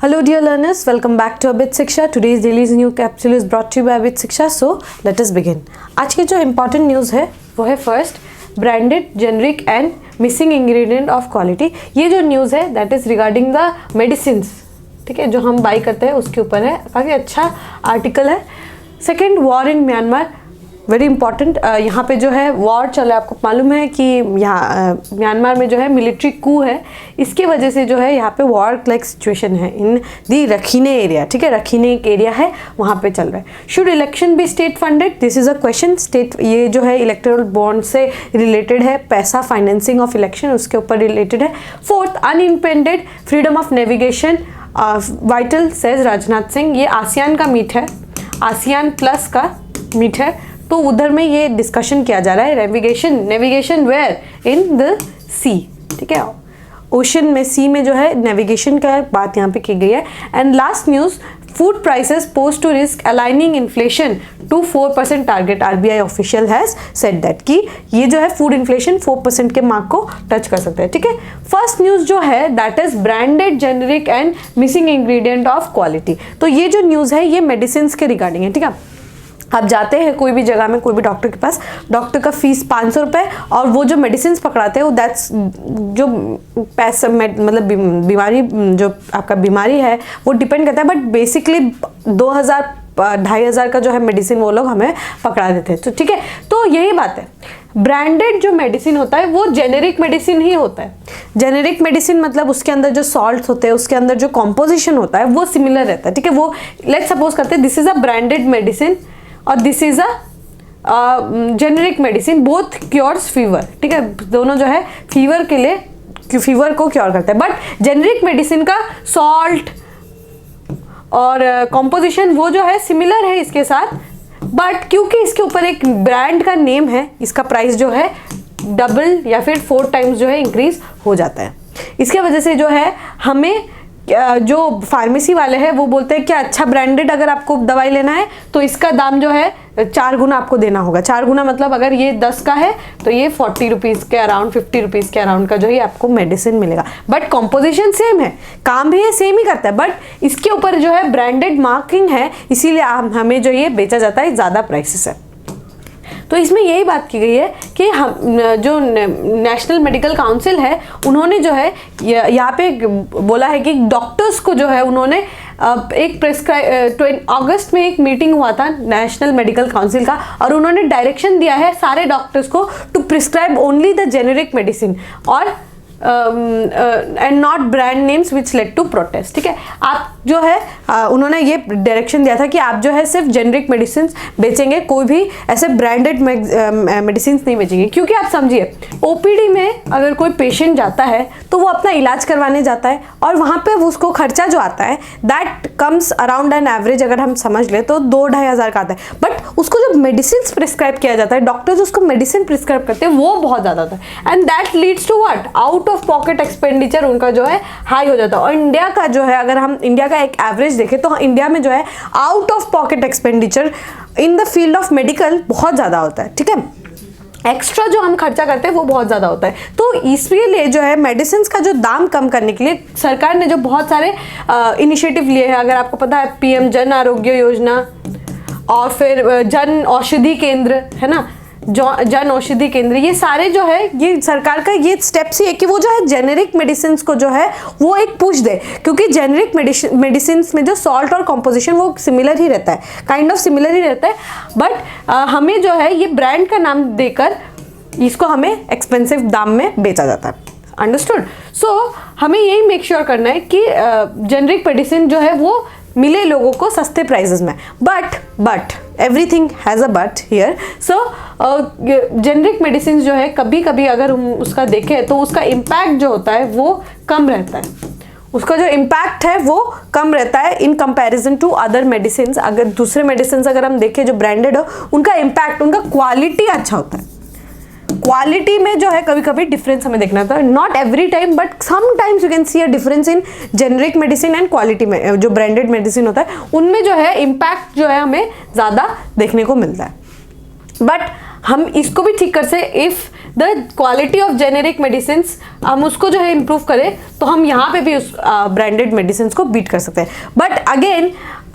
Hello dear learners, welcome back to Abit Shiksha. Today's daily new capsule is brought to you by Abit Shiksha. So let us begin. आज की जो important news है वो है first branded, generic and missing ingredient of quality. ये जो news है that is regarding the medicines, ठीक है, जो हम बाई करते हैं उसके ऊपर है. काफ़ी अच्छा आर्टिकल है. Second, war in Myanmar, very important. यहाँ पे जो है वॉर चल रहा है, आपको मालूम है कि यहाँ म्यांमार में जो है मिलिट्री कू है, इसके वजह से जो है यहाँ पे वॉर लाइक सिचुएशन है इन दी रखीने एरिया. ठीक है, रखीने एक एरिया है वहाँ पे चल रहा है. Should election be state funded, this is a question. State, ये जो है इलेक्टोरल बॉन्ड से रिलेटेड है, पैसा फाइनेंसिंग ऑफ इलेक्शन उसके ऊपर रिलेटेड है. Fourth, unimpeded freedom of navigation vital says Rajnath Singh. ये आसियान का मीट है, आसियान प्लस का मीट है, तो उधर में ये डिस्कशन किया जा रहा है. नेविगेशन वेयर इन द सी, ठीक है, ओशन में, सी में जो है नेविगेशन का बात यहाँ पे की गई है. And last news, food prices pose to risk aligning inflation to 4% target. RBI official has said that कि ये जो है फूड इन्फ्लेशन 4% के मार्क को टच कर सकता है. ठीक है. फर्स्ट न्यूज़ जो है that is branded, generic and missing ingredient of quality. तो ये जो न्यूज़ है ये मेडिसिन के रिगार्डिंग है. ठीक है, आप जाते हैं कोई भी जगह में, कोई भी डॉक्टर के पास, डॉक्टर का फीस 500 रुपये, और वो जो मेडिसिन पकड़ाते हैं वो दैट्स जो पैसा मतलब बीमारी, जो आपका बीमारी है वो डिपेंड करता है, बट बेसिकली 2000-2500 का जो है मेडिसिन वो लोग हमें पकड़ा देते हैं. तो ठीक है, तो यही बात है. ब्रांडेड जो मेडिसिन होता है वो जेनेरिक मेडिसिन ही होता है. जेनेरिक मेडिसिन मतलब उसके अंदर जो सॉल्ट होते हैं, उसके अंदर जो कॉम्पोजिशन होता है वो सिमिलर रहता है. ठीक है, वो लेट्स सपोज करते हैं this is a branded medicine और this is a generic medicine, both cures fever. ठीक है, दोनों जो है फीवर के लिए, फीवर को क्योर करता है. बट जेनेरिक मेडिसिन का सॉल्ट और कॉम्पोजिशन वो जो है सिमिलर है इसके साथ, बट क्योंकि इसके ऊपर एक ब्रांड का नेम है, इसका प्राइस जो है डबल या फिर 4 टाइम्स जो है इंक्रीज हो जाता है. इसके वजह से जो है हमें जो फार्मेसी वाले हैं वो बोलते हैं कि अच्छा ब्रांडेड अगर आपको दवाई लेना है तो इसका दाम जो है 4 गुना आपको देना होगा. 4 गुना मतलब अगर ये 10 का है तो ये 40 रुपीज़ के अराउंड, 50 रुपीज़ के अराउंड का जो है आपको मेडिसिन मिलेगा. बट कॉम्पोजिशन सेम है, काम भी ये सेम ही करता है, बट इसके ऊपर जो है ब्रांडेड मार्किंग है, इसीलिए हमें जो ये बेचा जाता है ज़्यादा प्राइसेस है. तो इसमें यही बात की गई है कि हम जो नेशनल मेडिकल काउंसिल है उन्होंने जो है यहाँ पे बोला है कि डॉक्टर्स को जो है उन्होंने एक अगस्त में एक मीटिंग हुआ था नेशनल मेडिकल काउंसिल का, और उन्होंने डायरेक्शन दिया है सारे डॉक्टर्स को to prescribe only the generic medicine और and not brand names which lead to protest. ठीक है, आप जो है उन्होंने ये डायरेक्शन दिया था कि आप जो है सिर्फ जेनरिक मेडिसिन बेचेंगे, कोई भी ऐसे ब्रांडेड मेडिसिन नहीं बेचेंगे. क्योंकि आप समझिए ओपीडी में अगर कोई पेशेंट जाता है तो वो अपना इलाज करवाने जाता है और वहाँ पे उसको खर्चा जो आता है that comes around an average, अगर हम समझ ले तो 2-2.5 हज़ार का आता है. बट उसको जो मेडिसिन प्रिस्क्राइब किया जाता है, डॉक्टर्स उसको मेडिसिन प्रिस्क्राइब करते हैं, वो बहुत ज़्यादा होता है. And that leads to what, out of pocket expenditure उनका जो है हाई हो जाता है. और इंडिया का जो है, अगर हम इंडिया का एक एवरेज देखें तो इंडिया में जो है out of pocket expenditure in the field of medical बहुत ज़्यादा होता है. ठीक है, एक्स्ट्रा जो हम खर्चा करते हैं वो बहुत ज़्यादा होता है. तो इसलिए जो है मेडिसिन का जो दाम कम करने के लिए सरकार ने जो बहुत सारे इनिशिएटिव लिए हैं, अगर आपको पता है PM जन आरोग्य योजना, और फिर जन औषधि केंद्र है ना, जन औषधि केंद्र, ये सारे जो है ये सरकार का ये स्टेप्स ही है कि वो जो है जेनेरिक मेडिसिन को जो है वो एक पुश दे. क्योंकि जेनेरिक मेडिसिन में जो सॉल्ट और कॉम्पोजिशन वो सिमिलर ही रहता है, काइंड ऑफ सिमिलर ही रहता है, बट हमें जो है ये ब्रांड का नाम देकर इसको हमें एक्सपेंसिव दाम में बेचा जाता है. अंडरस्टूड. सो हमें यही मेक श्योर करना है कि जेनेरिक मेडिसिन जो है वो मिले लोगों को सस्ते प्राइसेस में. But everything has a but here. So generic medicine जो है कभी कभी अगर हम उसका देखें तो उसका इम्पैक्ट जो होता है वो कम रहता है. उसका जो इम्पैक्ट है वो कम रहता है in comparison to other medicine. अगर दूसरे मेडिसिन अगर हम देखें जो ब्रांडेड हो, उनका इम्पैक्ट, उनका क्वालिटी अच्छा होता है. क्वालिटी में जो है कभी कभी डिफरेंस हमें देखना था, not every time but sometimes you can see a difference in generic medicine and quality में. जो ब्रांडेड मेडिसिन होता है उनमें जो है इम्पैक्ट जो है हमें ज़्यादा देखने को मिलता है. बट हम इसको भी ठीक कर सकते। If the quality of generic medicine हम उसको जो है इम्प्रूव करें तो हम यहाँ पे भी उस ब्रांडेड मेडिसिन को बीट कर सकते हैं। बट अगेन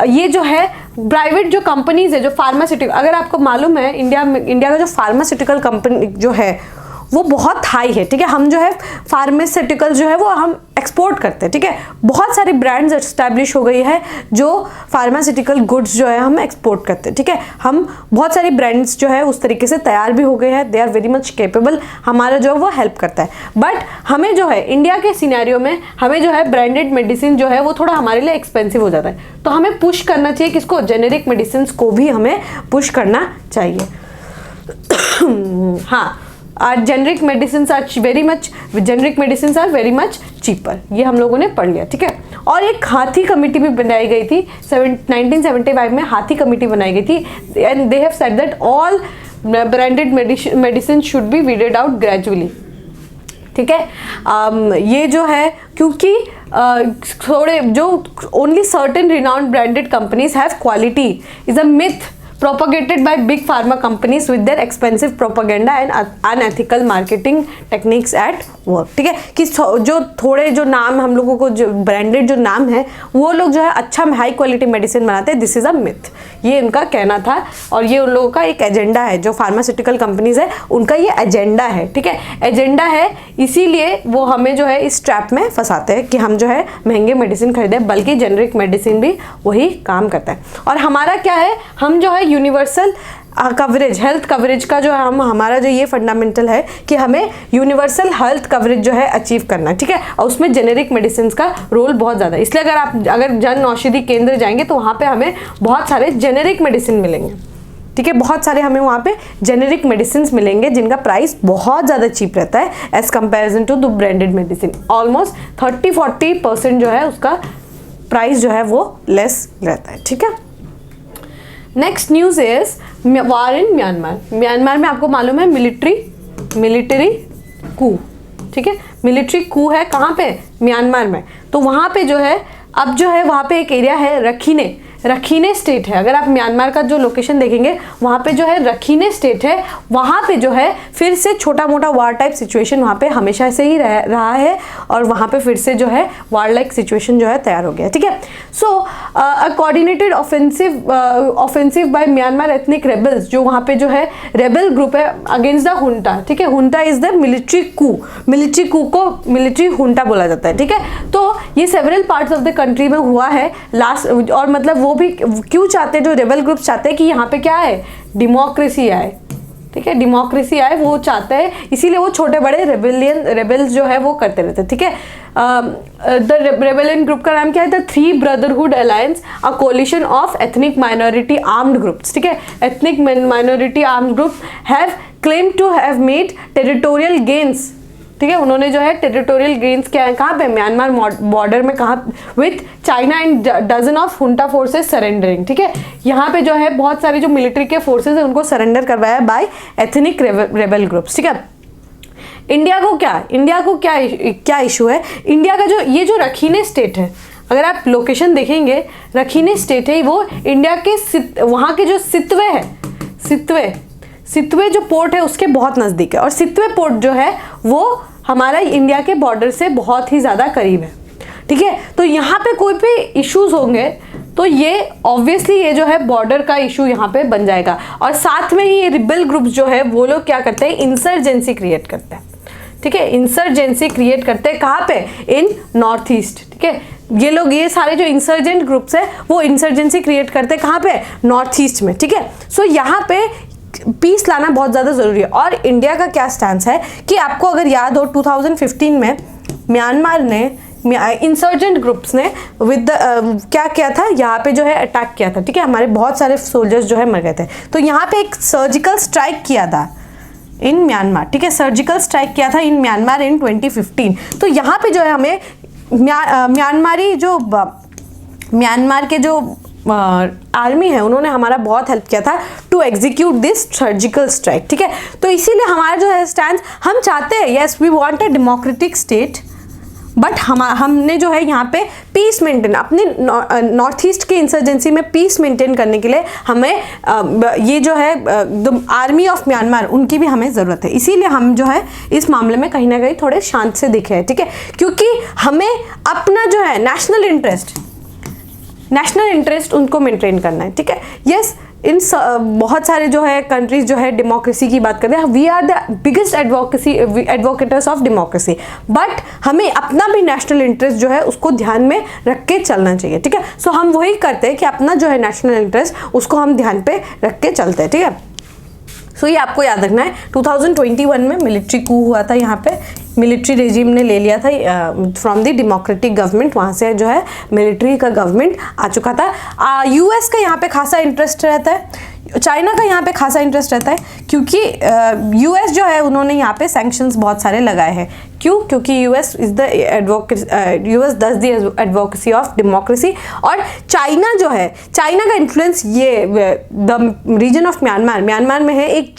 ये जो है प्राइवेट जो कंपनीज है जो फार्मास्यूटिकल, अगर आपको मालूम है इंडिया का जो फार्मास्यूटिकल कंपनी जो है वो बहुत हाई है, ठीक है। हम जो है फार्मास्यूटिकल जो है वो हम एक्सपोर्ट करते हैं, ठीक है। बहुत सारी ब्रांड्स एस्टैब्लिश हो गई है जो फार्मास्यूटिकल गुड्स जो है हम एक्सपोर्ट करते हैं, ठीक है। हम बहुत सारी ब्रांड्स जो है उस तरीके से तैयार भी हो गए हैं, they are very much capable, हमारा जो है वो हेल्प करता है। बट हमें जो है इंडिया के सिनेरियो में हमें जो है ब्रांडेड मेडिसिन जो है वो थोड़ा हमारे लिए एक्सपेंसिव हो जाता है, तो हमें पुश करना चाहिए किसको, जेनेरिक मेडिसिन को भी हमें पुश करना चाहिए। हाँ, generic medicine are very much cheaper, ये हम लोगों ने पढ़ लिया, ठीक है। और एक हाथी कमेटी भी बनाई गई थी 1975 में, हाथी कमेटी बनाई गई थी and they have said that all branded medicine should be weeded out gradually, ठीक है। ये जो है क्योंकि थोड़े जो only certain renowned branded companies have quality is a myth propagated by big pharma companies with their expensive propaganda and unethical marketing techniques at work, ठीक है। कि जो थोड़े जो नाम हम लोगों को जो ब्रांडेड जो नाम है वो लोग जो है अच्छा हाई क्वालिटी मेडिसिन बनाते हैं, दिस इज अ मिथ, ये उनका कहना था। और ये उन लोगों का एक एजेंडा है, जो फार्मास्यूटिकल कंपनीज है उनका ये एजेंडा है, ठीक है, एजेंडा है। इसीलिए वो हमें जो है इस ट्रैप में फंसाते हैं कि हम जो है महंगे मेडिसिन खरीदें, बल्कि जेनरिक मेडिसिन भी वही काम करता है। और हमारा क्या है, हम जो है यूनिवर्सल कवरेज, हेल्थ कवरेज का जो है हमारा जो ये फंडामेंटल है कि हमें यूनिवर्सल हेल्थ कवरेज जो है अचीव करना, ठीक है। और उसमें जेनेरिक मेडिसिन का रोल बहुत ज़्यादा है। इसलिए अगर जन औषधि केंद्र जाएंगे तो वहाँ पे हमें बहुत सारे जेनेरिक मेडिसिन मिलेंगे, ठीक है। बहुत सारे हमें वहाँ पे जेनेरिक मेडिसिन मिलेंगे जिनका प्राइस बहुत ज़्यादा चीप रहता है as comparison to the branded medicine. Almost 30-40% जो है उसका प्राइस जो है वो लेस रहता है, ठीक है। Next news is war in Myanmar. Myanmar में आपको मालूम है मिलिट्री कू, ठीक है, मिलिट्री कू है कहाँ पे, म्यांमार में। तो वहाँ पे जो है अब जो है वहाँ पे एक एरिया है रखीने स्टेट है। अगर आप म्यांमार का जो लोकेशन देखेंगे वहाँ पे जो है रखीने स्टेट है, वहाँ पे जो है फिर से छोटा मोटा वार टाइप सिचुएशन वहाँ पे हमेशा से ही रहा है और वहाँ पे फिर से जो है वार लाइक सिचुएशन जो है तैयार हो गया, ठीक है। So a coordinated offensive by Myanmar ethnic rebels, जो वहाँ पे जो है रेबल ग्रुप है अगेंस्ट द हुंटा, ठीक है। Junta is the military coup को मिलिट्री हुंटा बोला जाता है, ठीक है। तो ये several parts of the country में हुआ है लास्ट, और मतलब वो भी क्यों चाहते हैं, जो रेबल ग्रुप्स चाहते हैं कि यहाँ पे क्या है, डेमोक्रेसी आए, ठीक है, डेमोक्रेसी आए वो चाहते हैं, इसीलिए वो छोटे बड़े रेबल्स जो है वो करते रहते हैं, ठीक है। द रेबेलियन ग्रुप का नाम क्या है, the three brotherhood alliance, a coalition of ethnic minority armed groups, ठीक है। Ethnic minority armed group have claim to have made territorial gains, ठीक है। उन्होंने जो है टेरिटोरियल गेन्स क्या है, कहाँ पे, म्यांमार बॉर्डर में, कहाँ, with China and dozen of junta forces surrendering, ठीक है। यहाँ पे जो है बहुत सारे जो मिलिट्री के फोर्सेस है उनको सरेंडर करवाया बाय एथनिक रेबल ग्रुप्स, ठीक है। इंडिया को क्या इशू है, इंडिया का जो रखीने स्टेट है, अगर आप लोकेशन देखेंगे रखीने स्टेट है वो इंडिया के वहाँ के जो सितवे जो पोर्ट है उसके बहुत नज़दीक है, और सितवे पोर्ट जो है वो हमारा इंडिया के बॉर्डर से बहुत ही ज़्यादा करीब है, ठीक है। तो यहाँ पे कोई भी इश्यूज होंगे तो ये ऑब्वियसली ये जो है बॉर्डर का इशू यहाँ पे बन जाएगा। और साथ में ही ये रिबेल ग्रुप्स जो है वो लोग क्या करते हैं, इंसर्जेंसी क्रिएट करते हैं, ठीक है। इंसर्जेंसी क्रिएट करते हैं कहाँ पे, इन नॉर्थ ईस्ट, ठीक है। ये लोग, ये सारे जो इंसर्जेंट ग्रुप्स है वो इंसर्जेंसी क्रिएट करते हैं कहाँ पे, नॉर्थ ईस्ट में, ठीक है। सो यहाँ पे पीस लाना बहुत ज़्यादा ज़रूरी है। और इंडिया का क्या स्टैंस है कि आपको अगर याद हो 2015 में म्यांमार ने इंसर्जेंट ग्रुप्स ने विद क्या किया था, यहाँ पे जो है अटैक किया था, ठीक है। हमारे बहुत सारे सोल्जर्स जो है मर गए थे, तो यहाँ पे एक सर्जिकल स्ट्राइक किया था इन म्यांमार, ठीक है। सर्जिकल स्ट्राइक किया था इन म्यांमार इन 2015। तो यहाँ पे जो है हमें म्यांमार के जो आर्मी है उन्होंने हमारा बहुत हेल्प किया था to execute this surgical strike, ठीक है। तो इसीलिए हमारा जो है स्टैंड, हम चाहते हैं, yes we want a democratic state, but हमने जो है यहाँ पे पीस मेंटेन, अपने नॉर्थ ईस्ट के इंसर्जेंसी में पीस मेंटेन करने के लिए हमें ये जो है आर्मी ऑफ म्यांमार, उनकी भी हमें ज़रूरत है। इसीलिए हम जो है इस मामले में कहीं ना कहीं थोड़े शांत से दिखे हैं, ठीक है, क्योंकि हमें अपना जो है नेशनल इंटरेस्ट उनको मेंटेन करना है, ठीक है। यस, इन बहुत सारे जो है कंट्रीज जो है डेमोक्रेसी की बात करते हैं, we are the biggest advocators of democracy, but हमें अपना भी नेशनल इंटरेस्ट जो है उसको ध्यान में रख के चलना चाहिए, ठीक है। सो हम वही करते हैं कि अपना जो है नेशनल इंटरेस्ट उसको हम ध्यान पे रख के चलते हैं, ठीक है। सो ये आपको याद रखना है। 2021 में मिलिट्री कू हुआ था, यहाँ पे मिलिट्री रेजिम ने ले लिया था फ्रॉम द डेमोक्रेटिक गवर्नमेंट, वहाँ से जो है मिलिट्री का गवर्नमेंट आ चुका था। यूएस का यहाँ पे खासा इंटरेस्ट रहता है, चाइना का यहाँ पे खासा इंटरेस्ट रहता है, क्योंकि यूएस जो है उन्होंने यहाँ पे सैंक्शंस बहुत सारे लगाए हैं। क्यों? क्योंकि US does the advocacy of democracy, और चाइना जो है, चाइना का इन्फ्लुएंस ये द रीजन ऑफ म्यांमार में है। एक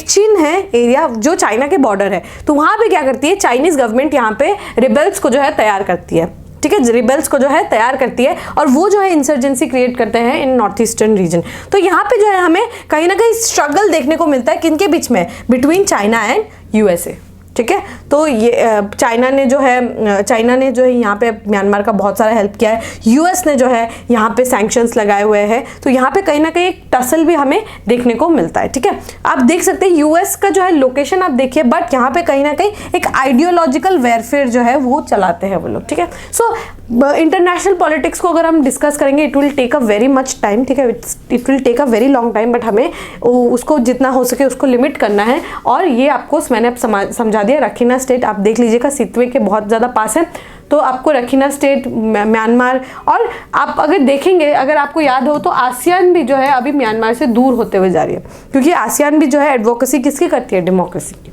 चीन है एरिया जो चाइना के बॉर्डर है, तो वहाँ पे क्या करती है चाइनीज गवर्नमेंट, यहाँ पे रिबेल्स को जो है तैयार करती है, ठीक है, रिबेल्स को जो है तैयार करती है, और वो जो है इंसर्जेंसी क्रिएट करते हैं इन नॉर्थ ईस्टर्न रीजन। तो यहाँ पे जो है हमें कहीं ना कहीं स्ट्रगल देखने को मिलता है, किनके बीच में, बिटवीन चाइना एंड यूएसए, ठीक है। तो ये चाइना ने जो है यहाँ पे म्यांमार का बहुत सारा हेल्प किया है, यूएस ने जो है यहाँ पे सैंक्शंस लगाए हुए हैं, तो यहाँ पे कहीं ना कहीं एक टसल भी हमें देखने को मिलता है, ठीक है। आप देख सकते हैं यूएस का जो है लोकेशन आप देखिए, बट यहाँ पे कहीं ना कहीं एक आइडियोलॉजिकल वेरफेयर जो है वो चलाते हैं वो लोग, ठीक है। सो इंटरनेशनल पॉलिटिक्स को अगर हम डिस्कस करेंगे, it will take a very much time, ठीक है, it will take a very long time, but हमें उसको जितना हो सके उसको लिमिट करना है। और ये आपको मैंने अब समझा दिया। रखीना स्टेट आप देख लीजिएगा, सितवे के बहुत ज़्यादा पास है, तो आपको रखीना स्टेट, म्यांमार, और आप अगर देखेंगे, अगर आपको याद हो तो आसियान भी जो है अभी म्यांमार से दूर होते हुए जा रही है, क्योंकि आसियान भी जो है एडवोकेसी किसकी करती है, डेमोक्रेसी की।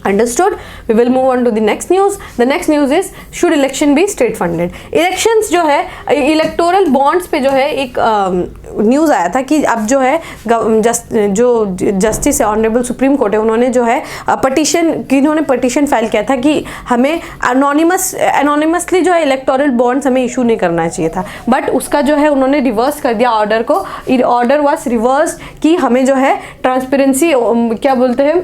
Understood? We will move on to the next news. The next news is should election be state funded? Elections जो है, इलेक्टोरल बॉन्ड्स पे जो है एक न्यूज़ आया था कि अब जो है जो जस्टिस ऑनरेबल सुप्रीम कोर्ट है, उन्होंने जो है पटिशन फाइल किया था कि हमें एनोनिमसली जो है इलेक्टोरल बॉन्ड्स हमें इशू नहीं करना चाहिए था, बट उसका जो है उन्होंने रिवर्स कर दिया ऑर्डर को। ऑर्डर वाज रिवर्स कि हमें जो है ट्रांसपेरेंसी, क्या बोलते हैं,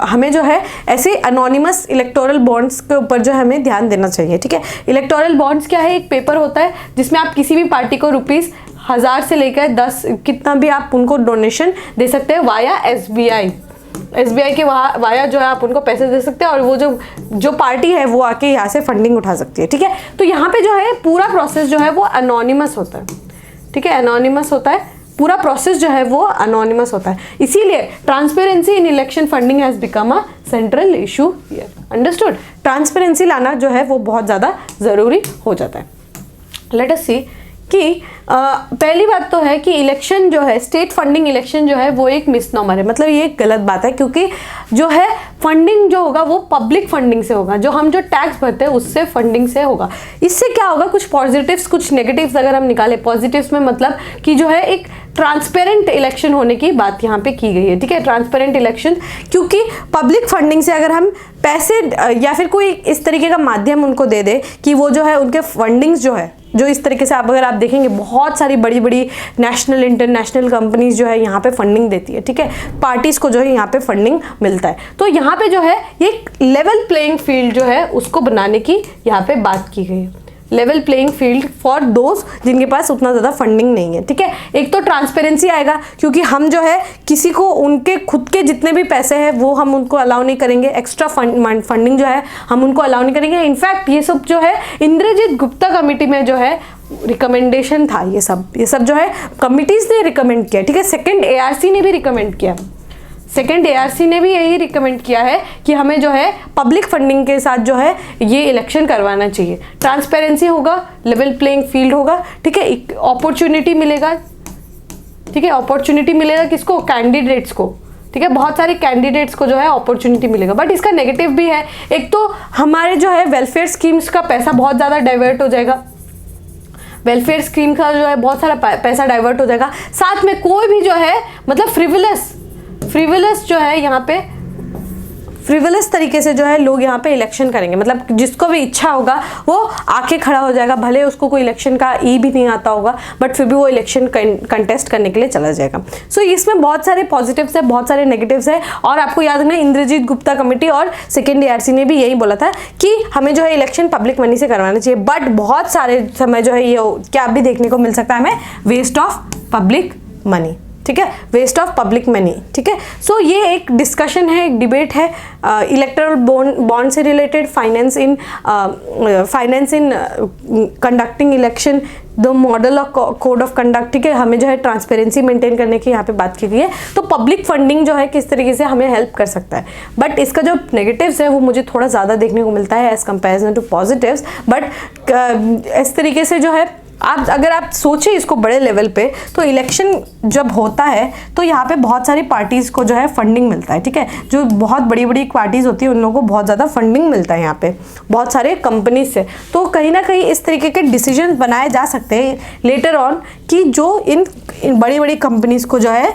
हमें जो है ऐसे अनोनिमस इलेक्टोरल बॉन्ड्स के ऊपर जो हमें ध्यान देना चाहिए, ठीक है। इलेक्टोरल बॉन्ड्स क्या है, एक पेपर होता है जिसमें आप किसी भी पार्टी को ₹1000 से लेकर 10 कितना भी आप उनको डोनेशन दे सकते हैं वाया एसबीआई के वाया जो है आप उनको पैसे दे सकते हैं, और वो जो पार्टी है वो आके यहाँ से फंडिंग उठा सकती है, ठीक है। तो यहाँ पे जो है पूरा प्रोसेस जो है वो अनोनिमस होता है, ठीक है, अनोनिमस होता है, पूरा प्रोसेस जो है वो अनोनिमस होता है। इसीलिए transparency in election funding has become a central issue here. Understood? Transparency लाना जो है वो बहुत ज़्यादा ज़रूरी हो जाता है। लेट अस सी कि पहली बात तो है कि इलेक्शन जो है, स्टेट फंडिंग इलेक्शन जो है वो एक मिसनॉमर है, मतलब ये एक गलत बात है, क्योंकि जो है फंडिंग जो होगा वो पब्लिक फंडिंग से होगा, जो हम जो टैक्स भरते हैं उससे फंडिंग से होगा। इससे क्या होगा, कुछ पॉजिटिव्स कुछ नेगेटिव्स अगर हम निकालें, पॉजिटिव्स में मतलब कि जो है एक ट्रांसपेरेंट इलेक्शन होने की बात यहाँ पे की गई है, ठीक है, ट्रांसपेरेंट इलेक्शन, क्योंकि पब्लिक फंडिंग से अगर हम पैसे या फिर कोई इस तरीके का माध्यम उनको दे दे कि वो जो है उनके फंडिंग्स जो है, जो इस तरीके से अगर आप देखेंगे बहुत सारी बड़ी बड़ी नेशनल इंटरनेशनल कंपनीज जो है यहाँ पे फंडिंग देती है, ठीक है, पार्टीज को जो है यहाँ पे फंडिंग मिलता है। तो यहाँ पे जो है एक लेवल प्लेइंग फील्ड जो है उसको बनाने की यहाँ पे बात की गई है, level playing field for those जिनके पास उतना ज़्यादा फंडिंग नहीं है, ठीक है। एक तो ट्रांसपेरेंसी आएगा, क्योंकि हम जो है किसी को उनके खुद के जितने भी पैसे हैं वो हम उनको अलाउ नहीं करेंगे, एक्स्ट्रा फंडिंग जो है हम उनको अलाउ नहीं करेंगे। इनफैक्ट ये सब जो है इंद्रजीत गुप्ता कमेटी में जो है रिकमेंडेशन था, ये सब जो है कमिटीज़ ने रिकमेंड किया, ठीक है। सेकेंड ARC ने भी रिकमेंड किया, सेकेंड ARC ने भी यही रिकमेंड किया है कि हमें जो है पब्लिक फंडिंग के साथ जो है ये इलेक्शन करवाना चाहिए। ट्रांसपेरेंसी होगा, लेवल प्लेइंग फील्ड होगा, ठीक है, अपॉर्चुनिटी मिलेगा, ठीक है, अपॉर्चुनिटी मिलेगा किसको, कैंडिडेट्स को, ठीक है, बहुत सारे कैंडिडेट्स को जो है अपॉर्चुनिटी मिलेगा। बट इसका नेगेटिव भी है, एक तो हमारे जो है वेलफेयर स्कीम्स का पैसा बहुत ज़्यादा डाइवर्ट हो जाएगा, वेलफेयर स्कीम का जो है बहुत सारा पैसा डाइवर्ट हो जाएगा। साथ में कोई भी जो है मतलब फ्रिवलस जो है यहाँ पे फ्रिवलस तरीके से जो है लोग यहाँ पे इलेक्शन करेंगे, मतलब जिसको भी इच्छा होगा वो आके खड़ा हो जाएगा, भले उसको कोई इलेक्शन का ई भी नहीं आता होगा बट फिर भी वो इलेक्शन कंटेस्ट करने के लिए चला जाएगा। सो इसमें बहुत सारे पॉजिटिव्स है, बहुत सारे नेगेटिव्स है। और आपको याद रखना इंद्रजीत गुप्ता कमेटी और सेकेंड ARC ने भी यही बोला था कि हमें जो है इलेक्शन पब्लिक मनी से करवाना चाहिए, बट बहुत सारे समय जो है ये क्या भी देखने को मिल सकता है हमें, वेस्ट ऑफ पब्लिक मनी, ठीक है, वेस्ट ऑफ पब्लिक मनी, ठीक है। सो ये एक डिस्कशन है, एक डिबेट है इलेक्टोरल बॉन्ड से related, finance in conducting election, the model of code of conduct, ठीक है, हमें जो है ट्रांसपेरेंसी मेंटेन करने की यहाँ पे बात की गई है। तो पब्लिक फंडिंग जो है किस तरीके से हमें हेल्प कर सकता है, बट इसका जो नेगेटिव्स है वो मुझे थोड़ा ज़्यादा देखने को मिलता है as comparison to positives. But इस तरीके से जो है अगर आप सोचें इसको बड़े लेवल पे, तो इलेक्शन जब होता है तो यहाँ पे बहुत सारी पार्टीज़ को जो है फंडिंग मिलता है, ठीक है, जो बहुत बड़ी बड़ी पार्टीज़ होती है उन लोगों को बहुत ज़्यादा फंडिंग मिलता है यहाँ पे बहुत सारे कंपनीज से। तो कहीं ना कहीं इस तरीके के डिसीजन बनाए जा सकते हैं लेटर ऑन कि जो इन बड़ी बड़ी कंपनीज को जो है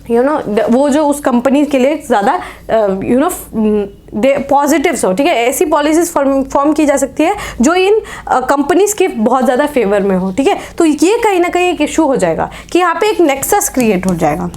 वो जो उस कंपनी के लिए ज़्यादा पॉजिटिव्स हो, ठीक है, ऐसी पॉलिसीज फॉर्म की जा सकती है जो इन कंपनीज के बहुत ज़्यादा फेवर में हो, ठीक है। तो ये कहीं ना कहीं एक इशू हो जाएगा कि यहाँ पे एक नेक्सस क्रिएट हो जाएगा,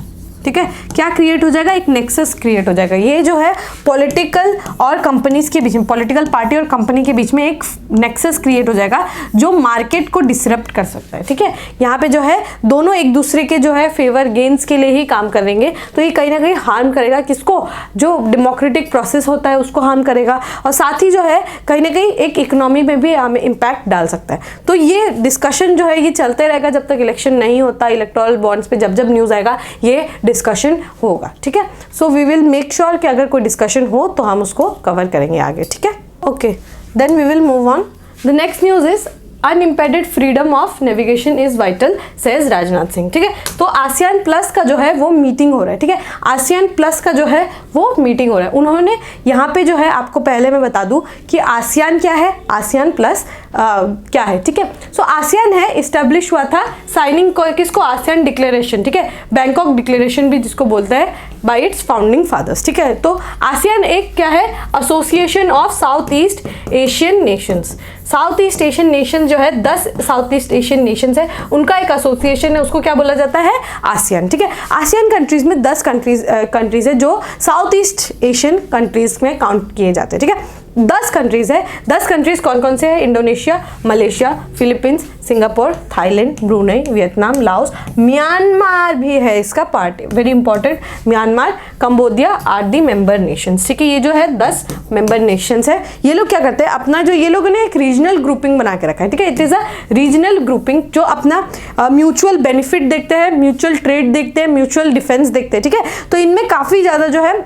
ठीक है, क्या क्रिएट हो जाएगा, एक नेक्सस क्रिएट हो जाएगा। ये जो है पॉलिटिकल और कंपनीज के बीच में, पॉलिटिकल पार्टी और कंपनी के बीच में एक नेक्सस क्रिएट हो जाएगा जो मार्केट को डिसरप्ट कर सकता है, ठीक है। यहाँ पे जो है दोनों एक दूसरे के जो है फेवर गेन्स के लिए ही काम करेंगे, तो ये कहीं ना कहीं हार्म करेगा किसको, जो डेमोक्रेटिक प्रोसेस होता है उसको हार्म करेगा, और साथ ही जो है कहीं ना कहीं एक इकोनॉमी में भी हमें इम्पैक्ट डाल सकता है। तो ये डिस्कशन जो है ये चलते रहेगा जब तक इलेक्शन नहीं होता। इलेक्टोरल बॉन्ड्स पे जब जब न्यूज़ आएगा ये डिस्कशन होगा, ठीक है। So we will make sure कि अगर कोई डिस्कशन हो तो हम उसको कवर करेंगे आगे, ठीक है। Okay, then we will move on. The next news is unimpeded freedom of navigation is vital, says Rajnath Singh, ठीक है। तो आसियान प्लस का जो है वो मीटिंग हो रहा है, ठीक है, आसियान प्लस का जो है वो मीटिंग हो रहा है। उन्होंने यहाँ पे जो है आपको पहले मैं बता दूं कि आसियान क्या है, आसियान प्लस क्या है, ठीक है। सो आसियान है इस्टेब्लिश हुआ था साइनिंग किसको, आसियान डिक्लेरेशन, ठीक है, बैंकॉक डिक्लेरेशन भी जिसको बोलते हैं, बाय इट्स फाउंडिंग फादर्स, ठीक है। तो आसियान एक क्या है, association of south east Asian Nations. South east Asian nation जो है 10 साउथ ईस्ट एशियन नेशंस है, उनका एक एसोसिएशन है, उसको क्या बोला जाता है, आसियान, ठीक है। आसियान कंट्रीज में 10 कंट्रीज है जो साउथ ईस्ट एशियन कंट्रीज में काउंट किए जाते हैं, ठीक है। 10 कंट्रीज है। 10 कंट्रीज कौन कौन से हैं, Indonesia, Malaysia, Philippines, Singapore, Thailand, Brunei, Vietnam, Laos, Myanmar भी है इसका part, very important, Myanmar, Cambodia are the member nations, ठीक है। ये जो है 10 मेंबर नेशंस है। ये लोग क्या करते हैं, अपना जो ये लोगों ने एक रीजनल ग्रुपिंग बना के रखा है, ठीक है, it is a regional grouping जो अपना म्यूचुअल बेनिफिट देखते हैं, म्यूचुअल ट्रेड देखते हैं, म्यूचुअल डिफेंस देखते हैं, ठीक है। तो इनमें काफ़ी ज़्यादा जो है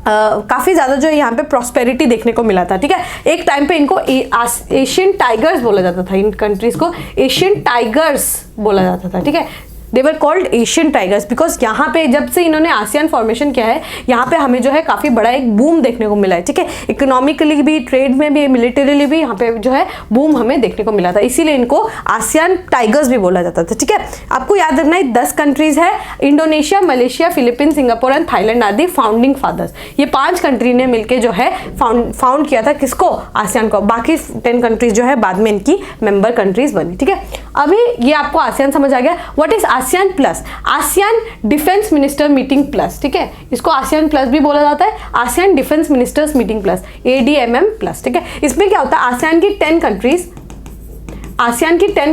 जो है यहाँ पे प्रॉस्पेरिटी देखने को मिला था, ठीक है। एक टाइम पे इनको एशियन टाइगर्स बोला जाता था, इन कंट्रीज को एशियन टाइगर्स बोला जाता था, ठीक है। They were called Asian tigers because यहाँ पे जब से इन्होंने आसियान फॉर्मेशन किया है, यहाँ पे हमें जो है काफ़ी बड़ा एक बूम देखने को मिला है, ठीक है। इकोनॉमिकली भी, ट्रेड में भी, मिलिटरीली भी यहाँ पे जो है बूम हमें देखने को मिला था, इसीलिए इनको आसियान टाइगर्स भी बोला जाता था, ठीक है। आपको याद रखना है 10 कंट्रीज है, Indonesia, Malaysia, Philippines, Singapore and Thailand are the founding fathers. ये 5 कंट्री ने मिलकर जो है फाउंड किया था किसको, आसियान को। बाकी 10 कंट्रीज जो है बाद में इनकी मेंबर कंट्रीज बनी, ठीक है। अभी ये आपको आसियान समझ आ गया। What is ASEAN plus, ASEAN defence minister meeting plus, ठीक है, इसको आसियान प्लस भी बोला जाता है, ASEAN defence ministers meeting plus, ADMM plus, ठीक है। इसमें क्या होता है, आसियान की 10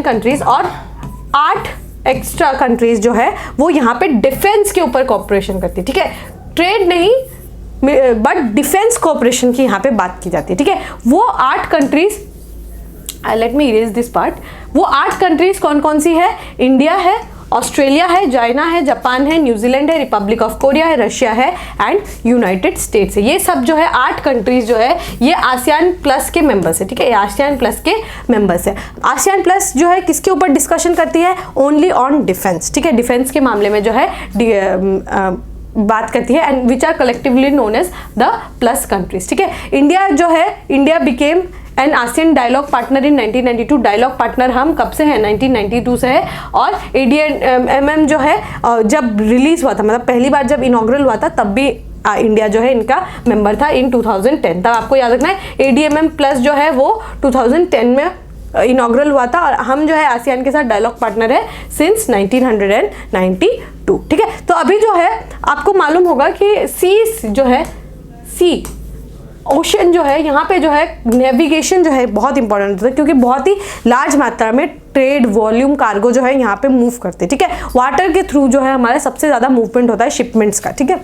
कंट्रीज और 8 एक्स्ट्रा कंट्रीज जो है वो यहाँ पे डिफेंस के ऊपर कॉपरेशन करती है, ठीक है। ट्रेड नहीं बट डिफेंस कॉपरेशन की यहाँ पे बात की जाती है, ठीक है। वो 8 countries, let me erase this part, वो 8 कंट्रीज कौन कौन सी है, इंडिया है, ऑस्ट्रेलिया है, चाइना है, जापान है, न्यूजीलैंड है, रिपब्लिक ऑफ कोरिया है, रशिया है एंड यूनाइटेड स्टेट्स है। ये सब जो है 8 कंट्रीज जो है ये आसियान प्लस के मेंबर्स है, ठीक है, आसियान प्लस के मेंबर्स है। आसियान प्लस जो है किसके ऊपर डिस्कशन करती है, ओनली ऑन डिफेंस, ठीक है, डिफेंस के मामले में जो है बात करती है and which are collectively known as the plus countries, ठीक है। इंडिया जो है, India became an ASEAN dialogue partner in 1992। Dialogue partner हम कब से हैं, 1992 से है। और ADMM जो है जब रिलीज हुआ था, मतलब पहली बार जब इनॉग्रल हुआ था तब भी इंडिया जो है इनका मेंबर था इन 2010। तब आपको याद रखना है ADMM प्लस जो है वो 2010 में इनॉग्रल हुआ था और हम जो है आसियान के साथ डायलॉग पार्टनर है सिंस 1992। ठीक है, तो अभी जो है आपको मालूम होगा कि सी ओशन जो है यहाँ पे जो है नेविगेशन जो है बहुत इंपॉर्टेंट होता है, क्योंकि बहुत ही लार्ज मात्रा में ट्रेड वॉल्यूम कार्गो जो है यहाँ पे मूव करते हैं। ठीक है, वाटर के थ्रू जो है हमारा सबसे ज़्यादा मूवमेंट होता है शिपमेंट्स का। ठीक है,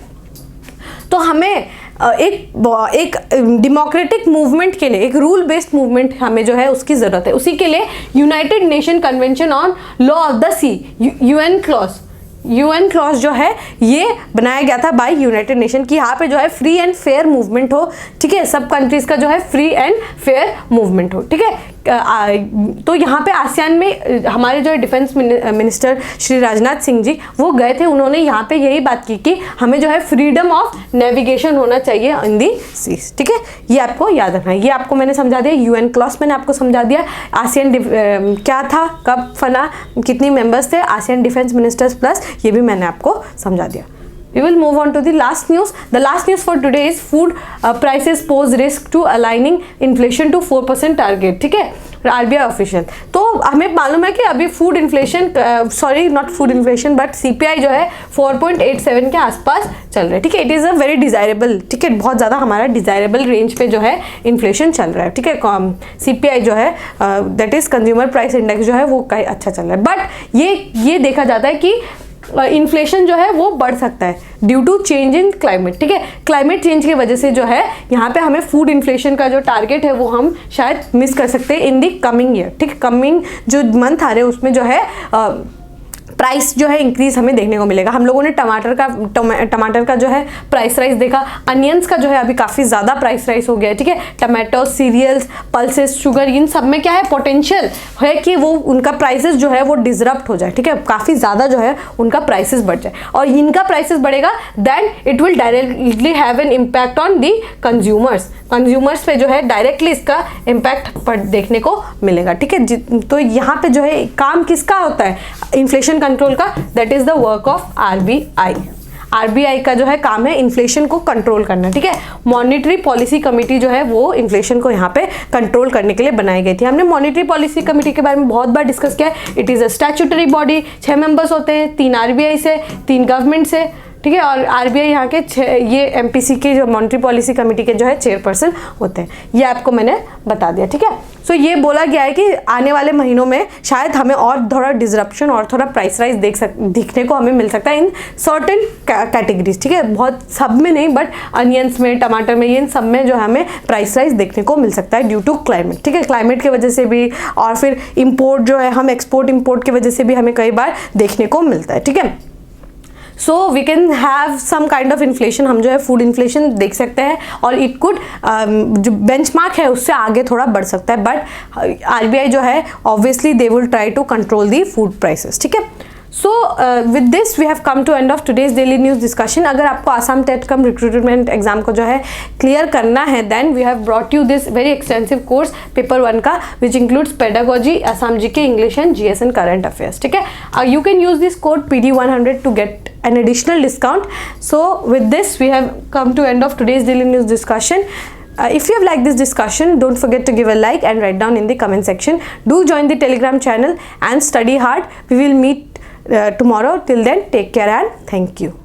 तो हमें एक डेमोक्रेटिक मूवमेंट के लिए, एक रूल बेस्ड मूवमेंट हमें जो है उसकी ज़रूरत है। उसी के लिए United nation convention on law of the sea, UN clause जो है ये बनाया गया था बाय यूनाइटेड नेशन की यहाँ पे जो है फ्री एंड फेयर मूवमेंट हो। ठीक है, सब कंट्रीज का जो है फ्री एंड फेयर मूवमेंट हो। ठीक है, तो यहाँ पे आसियान में हमारे जो डिफेंस मिनिस्टर श्री राजनाथ सिंह जी वो गए थे, उन्होंने यहाँ पे यही बात की कि हमें जो है फ्रीडम ऑफ नेविगेशन होना चाहिए इन दी सीज। ठीक है, ये आपको याद रखना है। ये आपको मैंने समझा दिया, UN क्लॉज मैंने आपको समझा दिया, आसियान क्या था, कब बना, कितनी मेंबर्स थे, आसियान डिफेंस मिनिस्टर्स प्लस, ये भी मैंने आपको समझा दिया। We will move on to the last news. The last news for today is food prices pose risk to aligning inflation to 4% target. ठीक है, RBI ऑफिशियल। तो हमें मालूम है कि अभी food inflation, sorry not food inflation but CPI जो है 4.87 के आसपास चल रहा है। ठीक है, it is a very desirable, ठीक है, बहुत ज़्यादा हमारा डिज़ायरेबल रेंज पे जो है इन्फ्लेशन चल रहा है। ठीक है, CPI जो है that is consumer price index जो है वो कहीं अच्छा चल रहा है, बट ये देखा जाता है कि इन्फ्लेशन जो है वो बढ़ सकता है due to change in climate. ठीक है, क्लाइमेट चेंज की वजह से जो है यहाँ पे हमें फूड इन्फ्लेशन का जो टारगेट है वो हम शायद मिस कर सकते हैं इन दी कमिंग ईयर। ठीक है, कमिंग जो मंथ आ रहे हैं उसमें जो है प्राइस जो है इंक्रीज हमें देखने को मिलेगा। हम लोगों ने टमाटर का जो है प्राइस राइज देखा, अनियंस का जो है अभी काफ़ी ज़्यादा प्राइस राइज हो गया है। ठीक है, टमाटो, सीरियल्स, पल्सेस, शुगर, इन सब में क्या है, पोटेंशियल है कि वो उनका प्राइसेस जो है वो डिसरप्ट हो जाए। ठीक है, काफ़ी ज़्यादा जो है उनका प्राइसेस बढ़ जाए, और इनका प्राइसेस बढ़ेगा then it will directly have an impact on the consumers पे जो है डायरेक्टली इसका इम्पैक्ट देखने को मिलेगा। ठीक है, तो यहाँ पे जो है काम किसका होता है इन्फ्लेशन कंट्रोल का, that is the work of RBI का जो है काम है इन्फ्लेशन को कंट्रोल करना। ठीक है, मॉनेटरी पॉलिसी कमेटी जो है वो इन्फ्लेशन को यहाँ पे कंट्रोल करने के लिए बनाई गई थी। हमने मॉनेटरी पॉलिसी कमेटी के बारे में बहुत बार डिस्कस किया है। It is a statutory body, 6 members होते हैं, 3 RBI से, 3 गवर्नमेंट से। ठीक है, और RBI यहाँ के ये MPC के जो मॉनेटरी पॉलिसी कमेटी के जो है चेयरपर्सन होते हैं। ये आपको मैंने बता दिया। ठीक है, सो ये बोला गया है कि आने वाले महीनों में शायद हमें और थोड़ा डिसरप्शन और थोड़ा प्राइस राइज दिखने को हमें मिल सकता है इन सर्टेन कैटेगरीज। ठीक है, बहुत सब में नहीं बट अनियंस में, टमाटर में, इन सब में जो हमें प्राइस राइज देखने को मिल सकता है ड्यू टू क्लाइमेट। ठीक है, क्लाइमेट की वजह से भी, और फिर इम्पोर्ट जो है हम एक्सपोर्ट इम्पोर्ट की वजह से भी हमें कई बार देखने को मिलता है। ठीक है, so we can have some kind of inflation, हम जो है फूड इन्फ्लेशन देख सकते हैं, और इट कुड जो बेंचमार्क है उससे आगे थोड़ा बढ़ सकता है, बट RBI जो है obviously they will try to control the food prices. ठीक है, so with this we have come to end of today's daily news discussion. अगर आपको Assam TET cum recruitment exam को जो है क्लियर करना है then we have brought you this very extensive course paper 1 का which includes pedagogy, Assam GK, English and GS and current affairs. ठीक है, you can use this code PD100 to get an additional discount. So with this we have come to end of today's daily news discussion. If you have liked this discussion, don't forget to give a like and write down in the comment section. Do join the Telegram channel and study hard. We will meet tomorrow. Till then, take care and thank you.